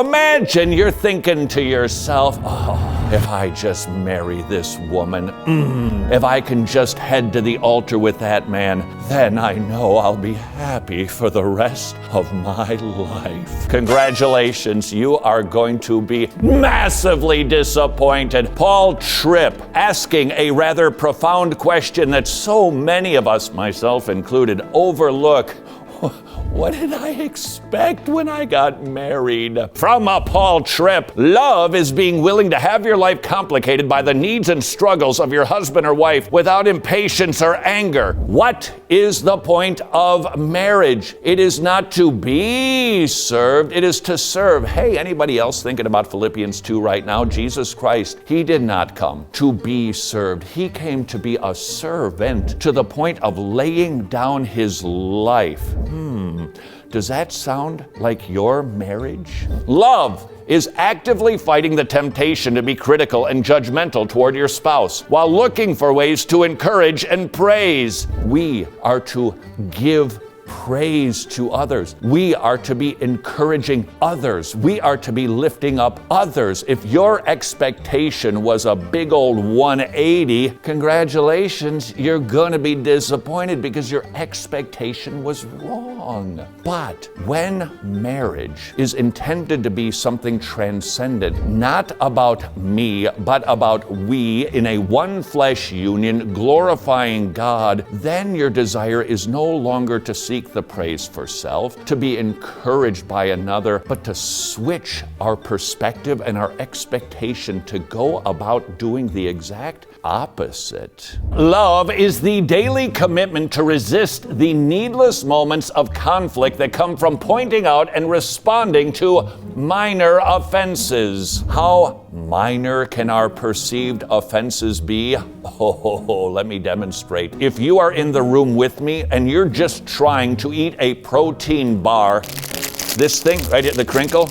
Imagine you're thinking to yourself, oh, if I just marry this woman, if I can just head to the altar with that man, then I know I'll be happy for the rest of my life. Congratulations, you are going to be massively disappointed. Paul Tripp asking a rather profound question that so many of us, myself included, overlook. What did I expect when I got married? From Paul Tripp, love is being willing to have your life complicated by the needs and struggles of your husband or wife without impatience or anger. What is the point of marriage? It is not to be served, it is to serve. Hey, anybody else thinking about Philippians 2 right now? Jesus Christ, he did not come to be served. He came to be a servant to the point of laying down his life. Does that sound like your marriage? Love is actively fighting the temptation to be critical and judgmental toward your spouse while looking for ways to encourage and praise. We are to give praise to others. We are to be encouraging others. We are to be lifting up others. If your expectation was a big old 180, congratulations, you're going to be disappointed because your expectation was wrong. But when marriage is intended to be something transcendent, not about me, but about we in a one flesh union, glorifying God, then your desire is no longer to seek the praise for self, to be encouraged by another, but to switch our perspective and our expectation to go about doing the exact opposite. Love is the daily commitment to resist the needless moments of conflict that come from pointing out and responding to minor offenses. How minor can our perceived offenses be? Let me demonstrate. If you are in the room with me and you're just trying to eat a protein bar, this thing right at the crinkle,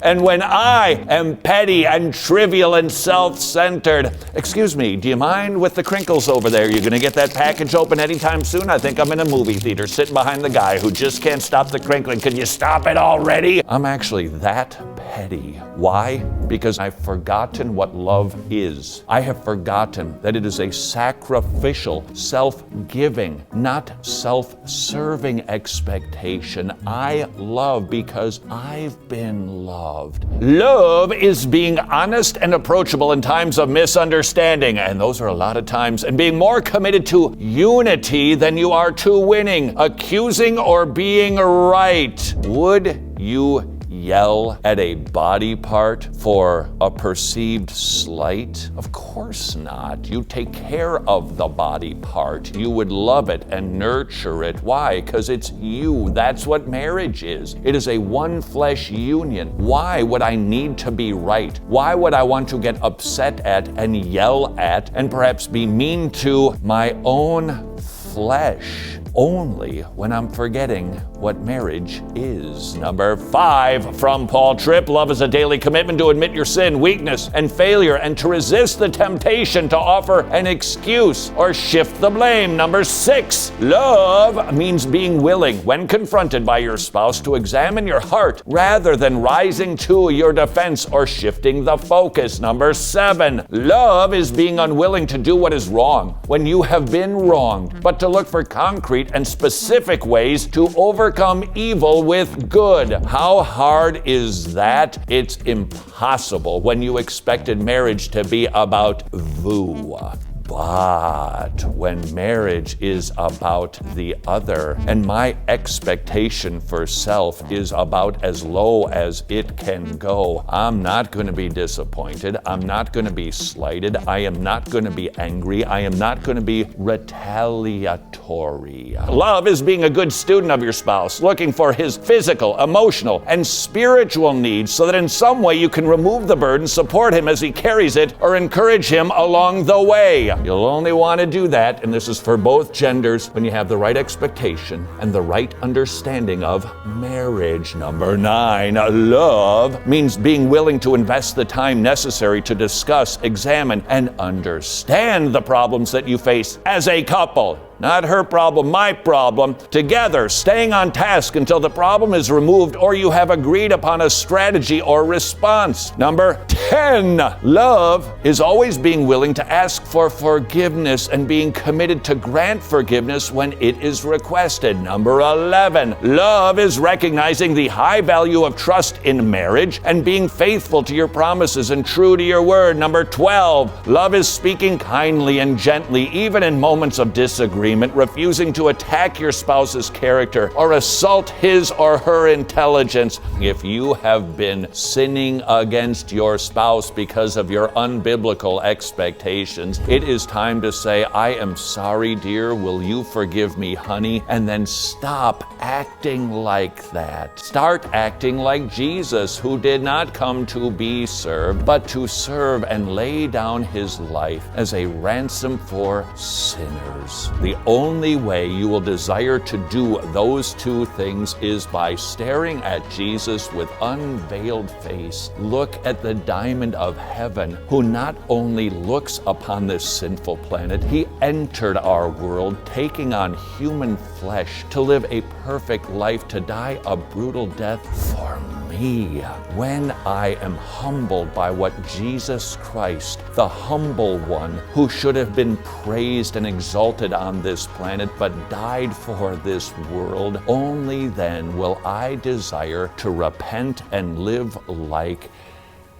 and when I am petty and trivial and self-centered, excuse me, do you mind with the crinkles over there? You're gonna get that package open anytime soon? I think I'm in a movie theater sitting behind the guy who just can't stop the crinkling. Can you stop it already? I'm actually that petty. Why? Because I've forgotten what love is. I have forgotten that it is a sacrificial, self-giving, not self-serving expectation. I love because I've been loved. Love is being honest and approachable in times of misunderstanding, and those are a lot of times, and being more committed to unity than you are to winning, accusing or being right. Would you yell at a body part for a perceived slight? Of course not. You take care of the body part. You would love it and nurture it. Why? Because it's you. That's what marriage is. It is a one flesh union. Why would I need to be right? Why would I want to get upset at and yell at and perhaps be mean to my own flesh? Only when I'm forgetting what marriage is. Number 5 from Paul Tripp, love is a daily commitment to admit your sin, weakness, and failure, and to resist the temptation to offer an excuse or shift the blame. Number 6, love means being willing, when confronted by your spouse, to examine your heart rather than rising to your defense or shifting the focus. Number 7, love is being unwilling to do what is wrong when you have been wronged, but to look for concrete and specific ways to overcome evil with good. How hard is that? It's impossible when you expected marriage to be about vous. But when marriage is about the other, and my expectation for self is about as low as it can go, I'm not going to be disappointed. I'm not going to be slighted. I am not going to be angry. I am not going to be retaliatory. Love is being a good student of your spouse, looking for his physical, emotional, and spiritual needs so that in some way you can remove the burden, support him as he carries it, or encourage him along the way. area. You'll only want to do that, and this is for both genders, when you have the right expectation and the right understanding of marriage. Number 9, love means being willing to invest the time necessary to discuss, examine, and understand the problems that you face as a couple. Not her problem, my problem. Together, staying on task until the problem is removed or you have agreed upon a strategy or response. Number 10, love is always being willing to ask for forgiveness and being committed to grant forgiveness when it is requested. Number 11, love is recognizing the high value of trust in marriage and being faithful to your promises and true to your word. Number 12, love is speaking kindly and gently, even in moments of disagreement, refusing to attack your spouse's character or assault his or her intelligence. If you have been sinning against your spouse because of your unbiblical expectations, it is time to say, I am sorry, dear. Will you forgive me, honey? And then stop acting like that. Start acting like Jesus, who did not come to be served, but to serve and lay down his life as a ransom for sinners. The only way you will desire to do those two things is by staring at Jesus with unveiled face. Look at the diamond of heaven, who not only looks upon this sinful planet, he entered our world, taking on human flesh to live a perfect life, to die a brutal death for me. When I am humbled by what Jesus Christ, the humble one, who should have been praised and exalted on this planet but died for this world, only then will I desire to repent and live like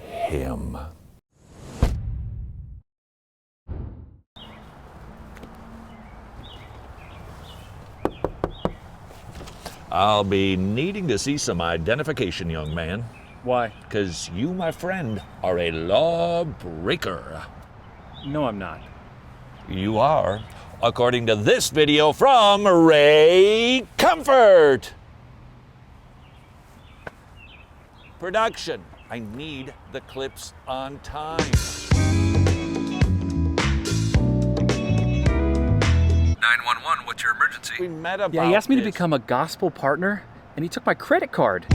him. I'll be needing to see some identification, young man. Why? Because you, my friend, are a lawbreaker. No, I'm not. You are, according to this video from Ray Comfort. Production, I need the clips on time. 911, what's your emergency? We met about Yeah, he asked me to this. become a gospel partner, and he took my credit card.